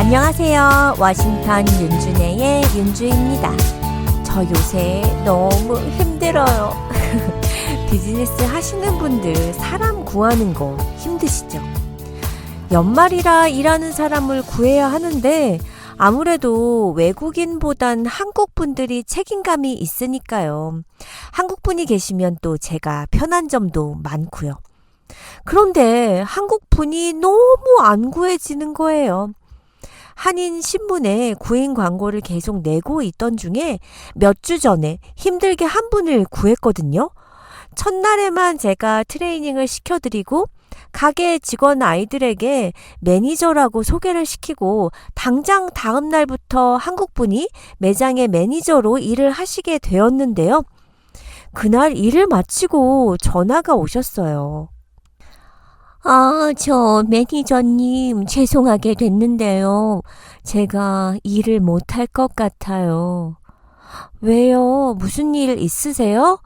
안녕하세요. 워싱턴 윤준혜의 윤주입니다. 저 요새 너무 힘들어요. 비즈니스 하시는 분들 사람 구하는 거 힘드시죠? 연말이라 일하는 사람을 구해야 하는데 아무래도 외국인보단 한국분들이 책임감이 있으니까요. 한국분이 계시면 또 제가 편한 점도 많고요. 그런데 한국분이 너무 안 구해지는 거예요. 한인 신문에 구인 광고를 계속 내고 있던 중에 몇 주 전에 힘들게 한 분을 구했거든요. 첫날에만 제가 트레이닝을 시켜드리고 가게 직원 아이들에게 매니저라고 소개를 시키고 당장 다음 날부터 한국분이 매장의 매니저로 일을 하시게 되었는데요. 그날 일을 마치고 전화가 오셨어요. 저 매니저님 죄송하게 됐는데요. 제가 일을 못할 것 같아요. 왜요? 무슨 일 있으세요?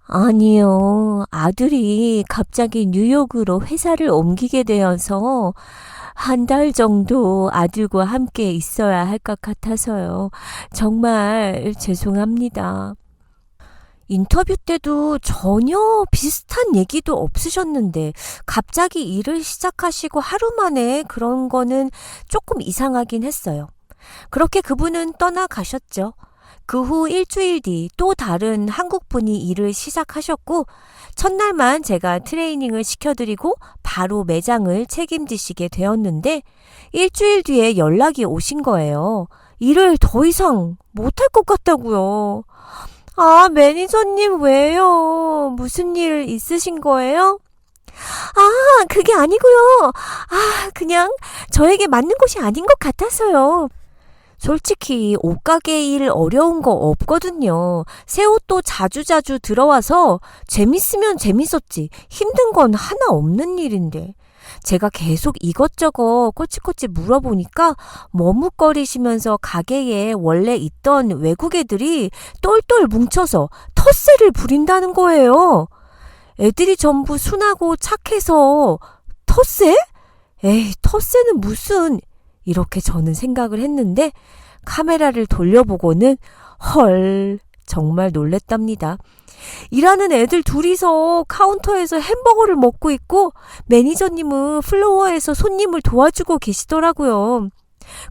아니요. 아들이 갑자기 뉴욕으로 회사를 옮기게 되어서 한 달 정도 아들과 함께 있어야 할 것 같아서요. 정말 죄송합니다. 인터뷰 때도 전혀 비슷한 얘기도 없으셨는데 갑자기 일을 시작하시고 하루 만에 그런 거는 조금 이상하긴 했어요. 그렇게 그분은 떠나가셨죠. 그 후 일주일 뒤 또 다른 한국분이 일을 시작하셨고 첫날만 제가 트레이닝을 시켜드리고 바로 매장을 책임지시게 되었는데 일주일 뒤에 연락이 오신 거예요. 일을 더 이상 못할 것 같다고요. 매니저님 왜요? 무슨 일 있으신 거예요? 그게 아니고요. 그냥 저에게 맞는 곳이 아닌 것 같아서요. 솔직히 옷가게 일 어려운 거 없거든요. 새 옷도 자주자주 들어와서 재밌으면 재밌었지 힘든 건 하나 없는 일인데 제가 계속 이것저것 꼬치꼬치 물어보니까 머뭇거리시면서 가게에 원래 있던 외국 애들이 똘똘 뭉쳐서 텃세를 부린다는 거예요. 애들이 전부 순하고 착해서 텃세? 에이, 텃세는 무슨... 이렇게 저는 생각을 했는데 카메라를 돌려보고는 헐, 정말 놀랬답니다. 일하는 애들 둘이서 카운터에서 햄버거를 먹고 있고 매니저님은 플로어에서 손님을 도와주고 계시더라고요.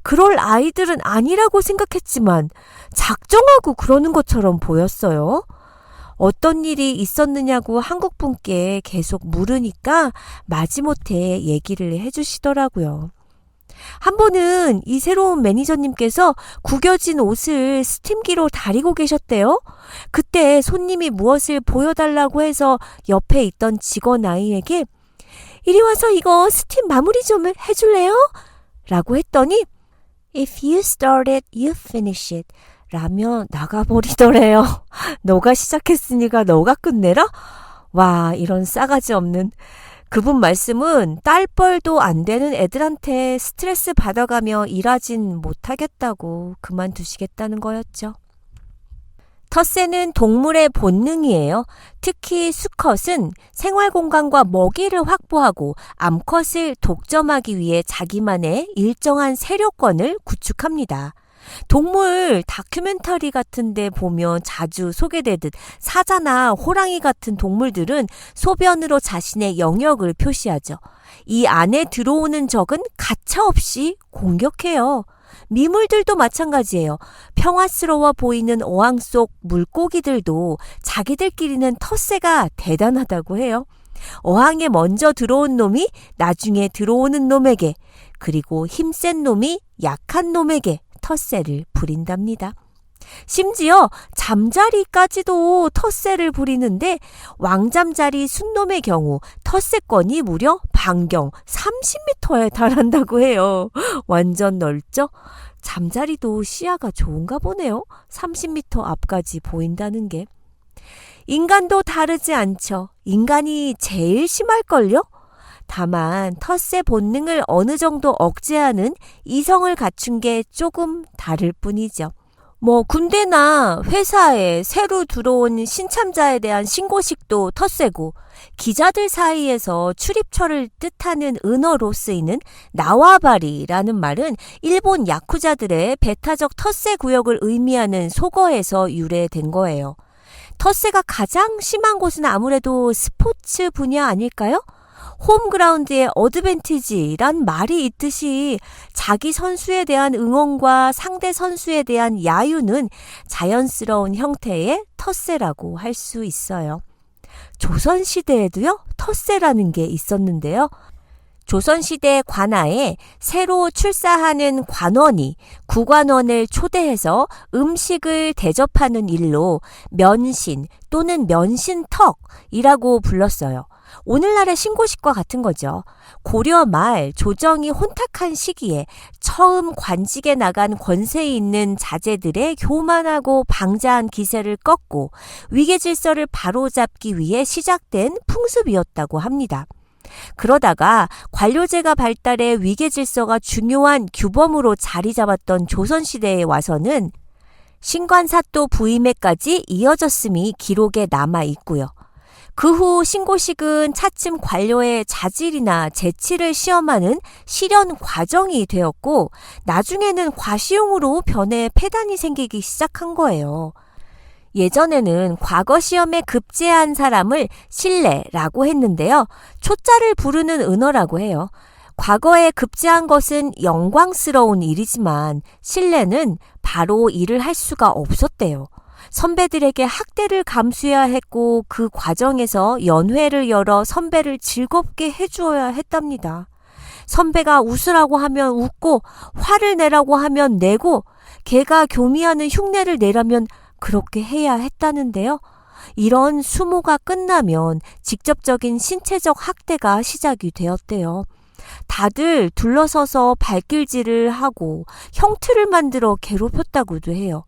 그럴 아이들은 아니라고 생각했지만 작정하고 그러는 것처럼 보였어요. 어떤 일이 있었느냐고 한국분께 계속 물으니까 마지못해 얘기를 해주시더라고요. 한 번은 이 새로운 매니저님께서 구겨진 옷을 스팀기로 다리고 계셨대요. 그때 손님이 무엇을 보여달라고 해서 옆에 있던 직원 아이에게 이리 와서 이거 스팀 마무리 좀 해줄래요? 라고 했더니 If you start it, you finish it 라며 나가버리더래요. 너가 시작했으니까 너가 끝내라? 와, 이런 싸가지 없는... 그분 말씀은 딸뻘도 안 되는 애들한테 스트레스 받아가며 일하진 못하겠다고 그만두시겠다는 거였죠. 텃세는 동물의 본능이에요. 특히 수컷은 생활 공간과 먹이를 확보하고 암컷을 독점하기 위해 자기만의 일정한 세력권을 구축합니다. 동물 다큐멘터리 같은 데 보면 자주 소개되듯 사자나 호랑이 같은 동물들은 소변으로 자신의 영역을 표시하죠. 이 안에 들어오는 적은 가차없이 공격해요. 미물들도 마찬가지예요. 평화스러워 보이는 어항 속 물고기들도 자기들끼리는 텃세가 대단하다고 해요. 어항에 먼저 들어온 놈이 나중에 들어오는 놈에게 그리고 힘센 놈이 약한 놈에게 텃세를 부린답니다. 심지어 잠자리까지도 텃세를 부리는데 왕잠자리 순놈의 경우 텃세권이 무려 반경 30m에 달한다고 해요. 완전 넓죠? 잠자리도 시야가 좋은가 보네요. 30m 앞까지 보인다는 게. 인간도 다르지 않죠. 인간이 제일 심할걸요? 다만 텃세 본능을 어느 정도 억제하는 이성을 갖춘 게 조금 다를 뿐이죠. 군대나 회사에 새로 들어온 신참자에 대한 신고식도 텃세고, 기자들 사이에서 출입처를 뜻하는 은어로 쓰이는 나와바리라는 말은 일본 야쿠자들의 배타적 텃세 구역을 의미하는 속어에서 유래된 거예요. 텃세가 가장 심한 곳은 아무래도 스포츠 분야 아닐까요? 홈그라운드의 어드밴티지란 말이 있듯이 자기 선수에 대한 응원과 상대 선수에 대한 야유는 자연스러운 형태의 텃세라고 할 수 있어요. 조선시대에도요, 텃세라는 게 있었는데요. 조선시대 관아에 새로 출사하는 관원이 구관원을 초대해서 음식을 대접하는 일로 면신 또는 면신턱이라고 불렀어요. 오늘날의 신고식과 같은 거죠. 고려 말 조정이 혼탁한 시기에 처음 관직에 나간 권세 있는 자제들의 교만하고 방자한 기세를 꺾고 위계 질서를 바로잡기 위해 시작된 풍습이었다고 합니다. 그러다가 관료제가 발달해 위계 질서가 중요한 규범으로 자리 잡았던 조선시대에 와서는 신관사또 부임에까지 이어졌음이 기록에 남아 있고요. 그 후 신고식은 차츰 관료의 자질이나 재치를 시험하는 실현 과정이 되었고, 나중에는 과시용으로 변해 폐단이 생기기 시작한 거예요. 예전에는 과거 시험에 급제한 사람을 신뢰라고 했는데요. 초자를 부르는 은어라고 해요. 과거에 급제한 것은 영광스러운 일이지만 신뢰는 바로 일을 할 수가 없었대요. 선배들에게 학대를 감수해야 했고 그 과정에서 연회를 열어 선배를 즐겁게 해주어야 했답니다. 선배가 웃으라고 하면 웃고 화를 내라고 하면 내고 걔가 교미하는 흉내를 내라면 그렇게 해야 했다는데요. 이런 수모가 끝나면 직접적인 신체적 학대가 시작이 되었대요. 다들 둘러서서 발길질을 하고 형틀을 만들어 괴롭혔다고도 해요.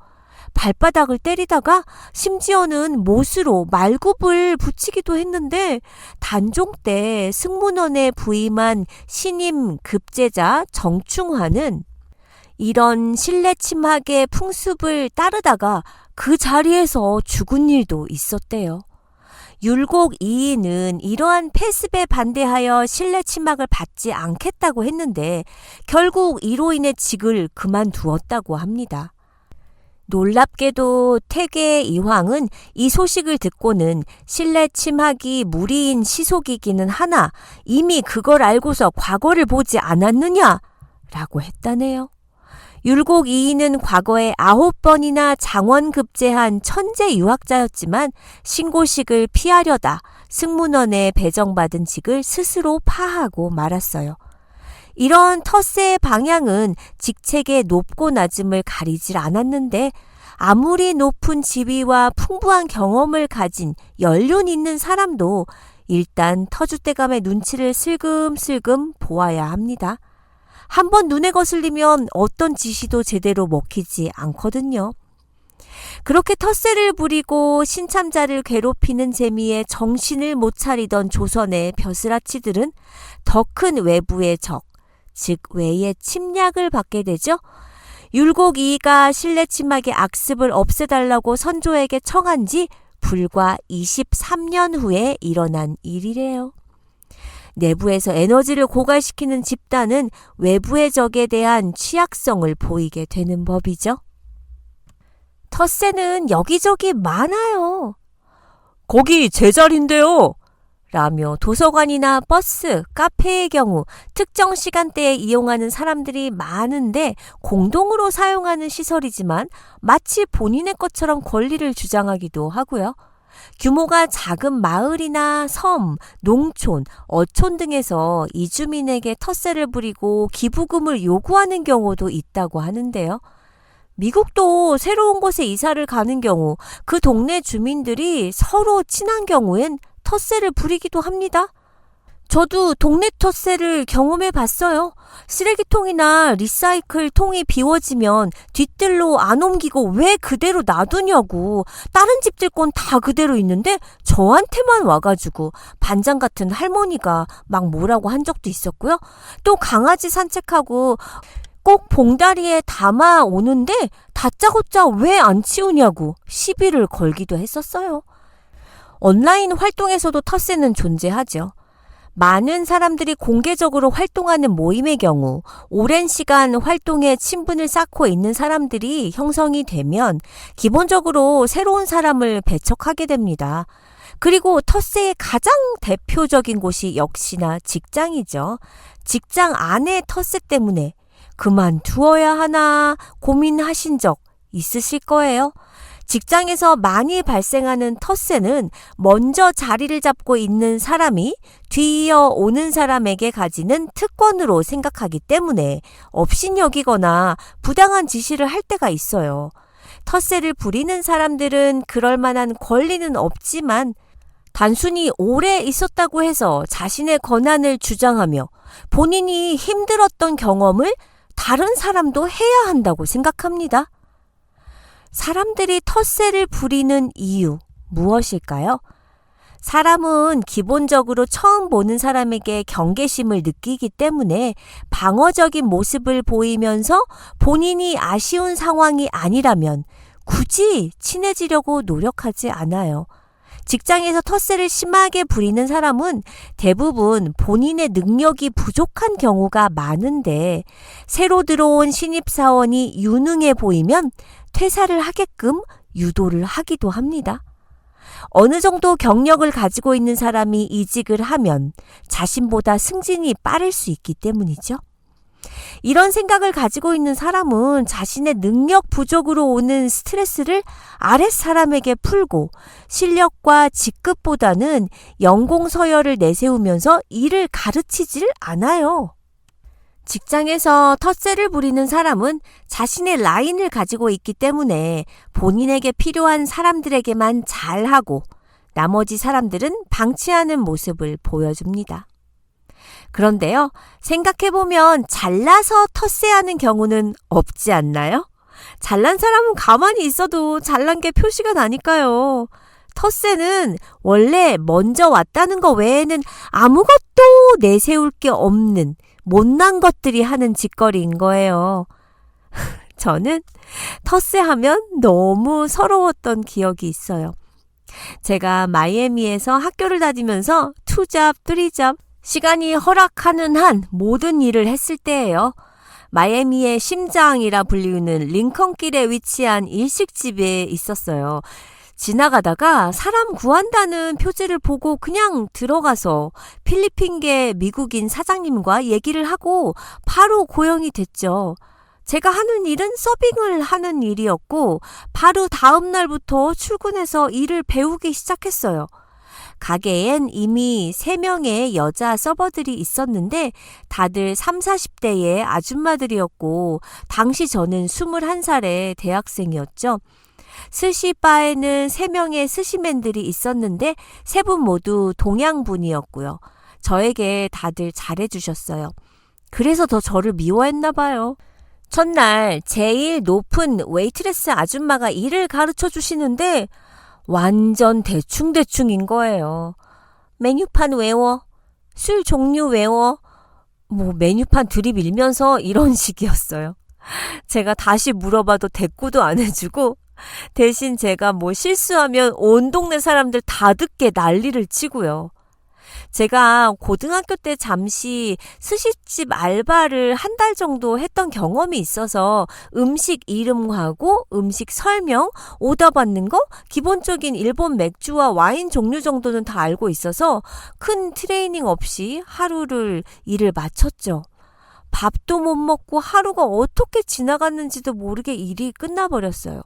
발바닥을 때리다가 심지어는 못으로 말굽을 붙이기도 했는데 단종 때 승문원에 부임한 신임 급제자 정충화는 이런 신뢰침하게 풍습을 따르다가 그 자리에서 죽은 일도 있었대요. 율곡 이인은 이러한 폐습에 반대하여 신뢰침학을 받지 않겠다고 했는데 결국 이로 인해 직을 그만두었다고 합니다. 놀랍게도 태계 이황은 이 소식을 듣고는 신뢰침학이 무리인 시속이기는 하나 이미 그걸 알고서 과거를 보지 않았느냐? 라고 했다네요. 율곡 이인은 과거에 9번이나 장원급제한 천재 유학자였지만 신고식을 피하려다 승문원에 배정받은 직을 스스로 파하고 말았어요. 이런 텃세의 방향은 직책의 높고 낮음을 가리질 않았는데 아무리 높은 지위와 풍부한 경험을 가진 연륜 있는 사람도 일단 터줏대감의 눈치를 슬금슬금 보아야 합니다. 한번 눈에 거슬리면 어떤 지시도 제대로 먹히지 않거든요. 그렇게 텃세를 부리고 신참자를 괴롭히는 재미에 정신을 못 차리던 조선의 벼슬아치들은 더 큰 외부의 적, 즉 외의 침략을 받게 되죠. 율곡 이이가 신뢰침학의 악습을 없애달라고 선조에게 청한 지 불과 23년 후에 일어난 일이래요. 내부에서 에너지를 고갈시키는 집단은 외부의 적에 대한 취약성을 보이게 되는 법이죠. 텃세는 여기저기 많아요. 거기 제 자리인데요. 라며 도서관이나 버스, 카페의 경우 특정 시간대에 이용하는 사람들이 많은데 공동으로 사용하는 시설이지만 마치 본인의 것처럼 권리를 주장하기도 하고요. 규모가 작은 마을이나 섬, 농촌, 어촌 등에서 이주민에게 텃세를 부리고 기부금을 요구하는 경우도 있다고 하는데요. 미국도 새로운 곳에 이사를 가는 경우 그 동네 주민들이 서로 친한 경우엔 텃세를 부리기도 합니다. 저도 동네 텃세를 경험해 봤어요. 쓰레기통이나 리사이클 통이 비워지면 뒤뜰로 안 옮기고 왜 그대로 놔두냐고. 다른 집들 건 다 그대로 있는데 저한테만 와가지고 반장 같은 할머니가 막 뭐라고 한 적도 있었고요. 또 강아지 산책하고 꼭 봉다리에 담아 오는데 다짜고짜 왜 안 치우냐고 시비를 걸기도 했었어요. 온라인 활동에서도 텃세는 존재하죠. 많은 사람들이 공개적으로 활동하는 모임의 경우 오랜 시간 활동에 친분을 쌓고 있는 사람들이 형성이 되면 기본적으로 새로운 사람을 배척하게 됩니다. 그리고 텃세의 가장 대표적인 곳이 역시나 직장이죠. 직장 안의 텃세 때문에 그만두어야 하나 고민하신 적 있으실 거예요. 직장에서 많이 발생하는 텃세는 먼저 자리를 잡고 있는 사람이 뒤이어 오는 사람에게 가지는 특권으로 생각하기 때문에 업신여기거나 부당한 지시를 할 때가 있어요. 텃세를 부리는 사람들은 그럴 만한 권리는 없지만 단순히 오래 있었다고 해서 자신의 권한을 주장하며 본인이 힘들었던 경험을 다른 사람도 해야 한다고 생각합니다. 사람들이 텃세를 부리는 이유 무엇일까요? 사람은 기본적으로 처음 보는 사람에게 경계심을 느끼기 때문에 방어적인 모습을 보이면서 본인이 아쉬운 상황이 아니라면 굳이 친해지려고 노력하지 않아요. 직장에서 텃세를 심하게 부리는 사람은 대부분 본인의 능력이 부족한 경우가 많은데 새로 들어온 신입사원이 유능해 보이면 퇴사를 하게끔 유도를 하기도 합니다. 어느 정도 경력을 가지고 있는 사람이 이직을 하면 자신보다 승진이 빠를 수 있기 때문이죠. 이런 생각을 가지고 있는 사람은 자신의 능력 부족으로 오는 스트레스를 아랫 사람에게 풀고 실력과 직급보다는 연공 서열을 내세우면서 일을 가르치지를 않아요. 직장에서 텃세를 부리는 사람은 자신의 라인을 가지고 있기 때문에 본인에게 필요한 사람들에게만 잘하고 나머지 사람들은 방치하는 모습을 보여줍니다. 그런데요, 생각해보면 잘나서 텃세하는 경우는 없지 않나요? 잘난 사람은 가만히 있어도 잘난 게 표시가 나니까요. 텃세는 원래 먼저 왔다는 거 외에는 아무것도 내세울 게 없는 못난 것들이 하는 짓거리인 거예요. 저는 텃세하면 너무 서러웠던 기억이 있어요. 제가 마이애미에서 학교를 다니면서 투잡, 쓰리잡 시간이 허락하는 한 모든 일을 했을 때예요. 마이애미의 심장이라 불리우는 링컨길에 위치한 일식집에 있었어요. 지나가다가 사람 구한다는 표지를 보고 그냥 들어가서 필리핀계 미국인 사장님과 얘기를 하고 바로 고용이 됐죠. 제가 하는 일은 서빙을 하는 일이었고 바로 다음 날부터 출근해서 일을 배우기 시작했어요. 가게엔 이미 3명의 여자 서버들이 있었는데 다들 30, 40대의 아줌마들이었고 당시 저는 21살의 대학생이었죠. 스시바에는 3명의 스시맨들이 있었는데 3분 모두 동양분이었고요. 저에게 다들 잘해주셨어요. 그래서 더 저를 미워했나 봐요. 첫날 제일 높은 웨이트레스 아줌마가 일을 가르쳐 주시는데 완전 대충대충인 거예요. 메뉴판 외워, 술 종류 외워, 메뉴판 들이밀면서 이런 식이었어요. 제가 다시 물어봐도 대꾸도 안 해주고 대신 제가 실수하면 온 동네 사람들 다 듣게 난리를 치고요. 제가 고등학교 때 잠시 스시집 알바를 1달 정도 했던 경험이 있어서 음식 이름하고 음식 설명, 오더 받는 거, 기본적인 일본 맥주와 와인 종류 정도는 다 알고 있어서 큰 트레이닝 없이 하루를 일을 마쳤죠. 밥도 못 먹고 하루가 어떻게 지나갔는지도 모르게 일이 끝나버렸어요.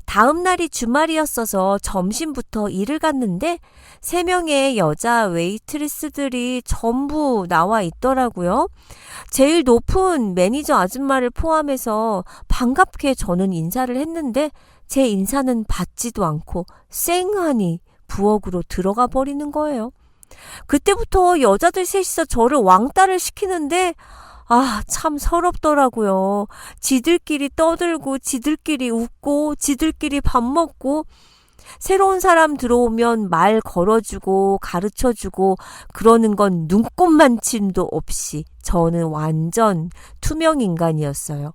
다음 날이 주말이었어서 점심부터 일을 갔는데 3명의 여자 웨이트리스들이 전부 나와 있더라고요. 제일 높은 매니저 아줌마를 포함해서 반갑게 저는 인사를 했는데 제 인사는 받지도 않고 쌩하니 부엌으로 들어가 버리는 거예요. 그때부터 여자들 셋이서 저를 왕따를 시키는데 참 서럽더라고요. 지들끼리 떠들고 지들끼리 웃고 지들끼리 밥 먹고 새로운 사람 들어오면 말 걸어주고 가르쳐주고 그러는 건 눈꼽만침도 없이 저는 완전 투명 인간이었어요.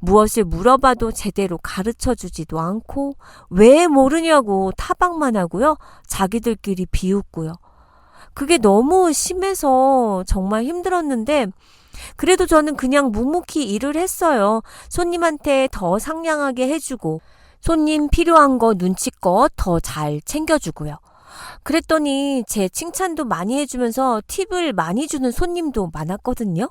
무엇을 물어봐도 제대로 가르쳐주지도 않고 왜 모르냐고 타박만 하고요. 자기들끼리 비웃고요. 그게 너무 심해서 정말 힘들었는데 그래도 저는 그냥 묵묵히 일을 했어요. 손님한테 더 상냥하게 해주고 손님 필요한 거 눈치껏 더 잘 챙겨주고요. 그랬더니 제 칭찬도 많이 해주면서 팁을 많이 주는 손님도 많았거든요.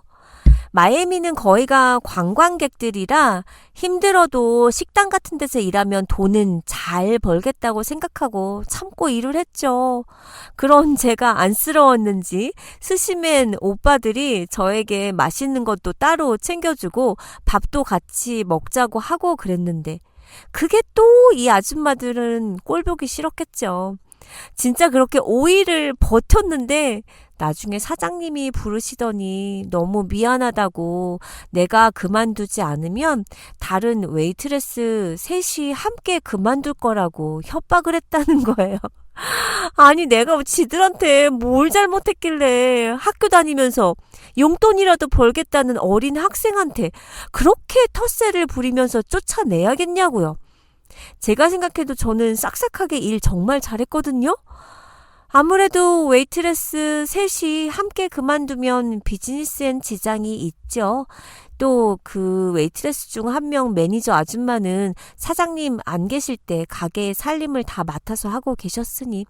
마이애미는 거의가 관광객들이라 힘들어도 식당 같은 데서 일하면 돈은 잘 벌겠다고 생각하고 참고 일을 했죠. 그런 제가 안쓰러웠는지 스시맨 오빠들이 저에게 맛있는 것도 따로 챙겨주고 밥도 같이 먹자고 하고 그랬는데 그게 또 이 아줌마들은 꼴보기 싫었겠죠. 진짜 그렇게 5일을 버텼는데 나중에 사장님이 부르시더니 너무 미안하다고 내가 그만두지 않으면 다른 웨이트레스 셋이 함께 그만둘 거라고 협박을 했다는 거예요. 아니 내가 지들한테 뭘 잘못했길래 학교 다니면서 용돈이라도 벌겠다는 어린 학생한테 그렇게 텃세를 부리면서 쫓아내야겠냐고요. 제가 생각해도 저는 싹싹하게 일 정말 잘했거든요. 아무래도 웨이트레스 셋이 함께 그만두면 비즈니스엔 지장이 있죠. 또 그 웨이트레스 중 한 명 매니저 아줌마는 사장님 안 계실 때 가게의 살림을 다 맡아서 하고 계셨으니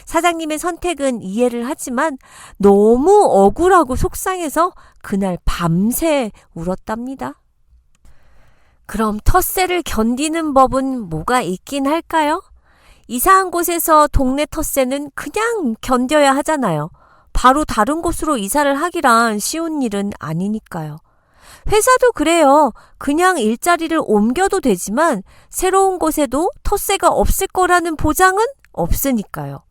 사장님의 선택은 이해를 하지만 너무 억울하고 속상해서 그날 밤새 울었답니다. 그럼 텃세를 견디는 법은 뭐가 있긴 할까요? 이사한 곳에서 동네 텃세는 그냥 견뎌야 하잖아요. 바로 다른 곳으로 이사를 하기란 쉬운 일은 아니니까요. 회사도 그래요. 그냥 일자리를 옮겨도 되지만 새로운 곳에도 텃세가 없을 거라는 보장은 없으니까요.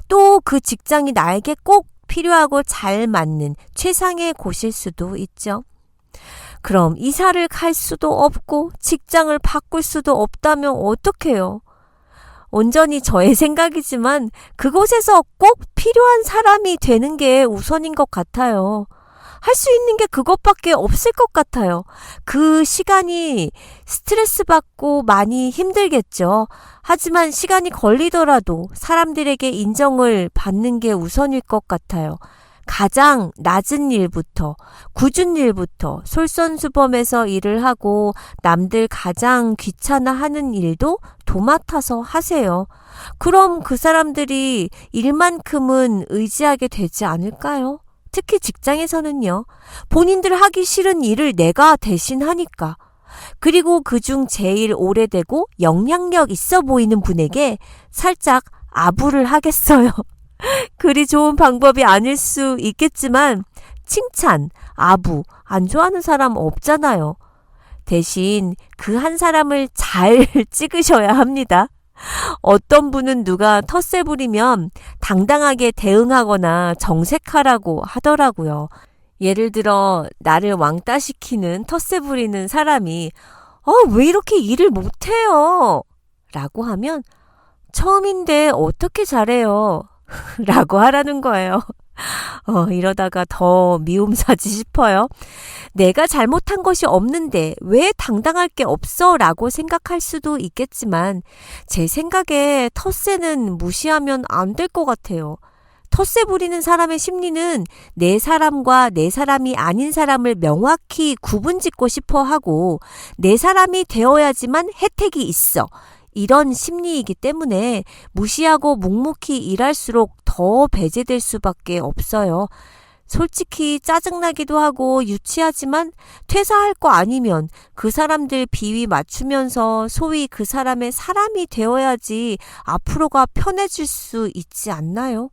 또 그 직장이 나에게 꼭 필요하고 잘 맞는 최상의 곳일 수도 있죠. 그럼 이사를 갈 수도 없고 직장을 바꿀 수도 없다면 어떡해요? 온전히 저의 생각이지만 그곳에서 꼭 필요한 사람이 되는 게 우선인 것 같아요. 할 수 있는 게 그것밖에 없을 것 같아요. 그 시간이 스트레스 받고 많이 힘들겠죠. 하지만 시간이 걸리더라도 사람들에게 인정을 받는 게 우선일 것 같아요. 가장 낮은 일부터, 굳은 일부터 솔선수범해서 일을 하고 남들 가장 귀찮아하는 일도 도맡아서 하세요. 그럼 그 사람들이 일만큼은 의지하게 되지 않을까요? 특히 직장에서는요. 본인들 하기 싫은 일을 내가 대신 하니까. 그리고 그중 제일 오래되고 영향력 있어 보이는 분에게 살짝 아부를 하겠어요. 그리 좋은 방법이 아닐 수 있겠지만 칭찬, 아부 안 좋아하는 사람 없잖아요. 대신 그 한 사람을 잘 찍으셔야 합니다. 어떤 분은 누가 텃세 부리면 당당하게 대응하거나 정색하라고 하더라고요. 예를 들어 나를 왕따시키는 텃세 부리는 사람이 왜 이렇게 일을 못해요? 라고 하면 처음인데 어떻게 잘해요? 라고 하라는 거예요. 이러다가 더 미움 사지 싶어요. 내가 잘못한 것이 없는데 왜 당당할 게 없어? 라고 생각할 수도 있겠지만 제 생각에 텃세는 무시하면 안 될 것 같아요. 텃세 부리는 사람의 심리는 내 사람과 내 사람이 아닌 사람을 명확히 구분짓고 싶어 하고 내 사람이 되어야지만 혜택이 있어. 이런 심리이기 때문에 무시하고 묵묵히 일할수록 더 배제될 수밖에 없어요. 솔직히 짜증나기도 하고 유치하지만 퇴사할 거 아니면 그 사람들 비위 맞추면서 소위 그 사람의 사람이 되어야지 앞으로가 편해질 수 있지 않나요?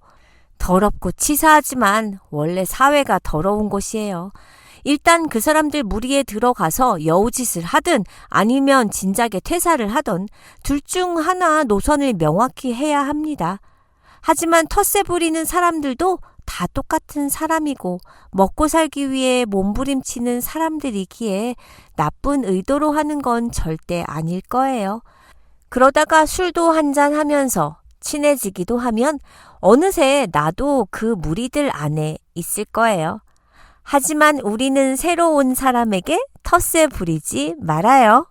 더럽고 치사하지만 원래 사회가 더러운 곳이에요. 일단 그 사람들 무리에 들어가서 여우짓을 하든 아니면 진작에 퇴사를 하던 둘 중 하나 노선을 명확히 해야 합니다. 하지만 텃세 부리는 사람들도 다 똑같은 사람이고 먹고 살기 위해 몸부림치는 사람들이기에 나쁜 의도로 하는 건 절대 아닐 거예요. 그러다가 술도 한잔 하면서 친해지기도 하면 어느새 나도 그 무리들 안에 있을 거예요. 하지만 우리는 새로 온 사람에게 텃세 부리지 말아요.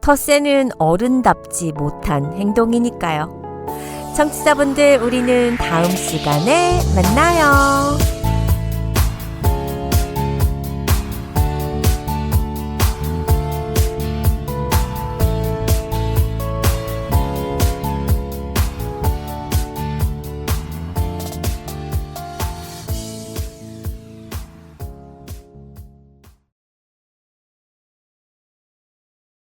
텃세는 어른답지 못한 행동이니까요. 청취자분들, 우리는 다음 시간에 만나요.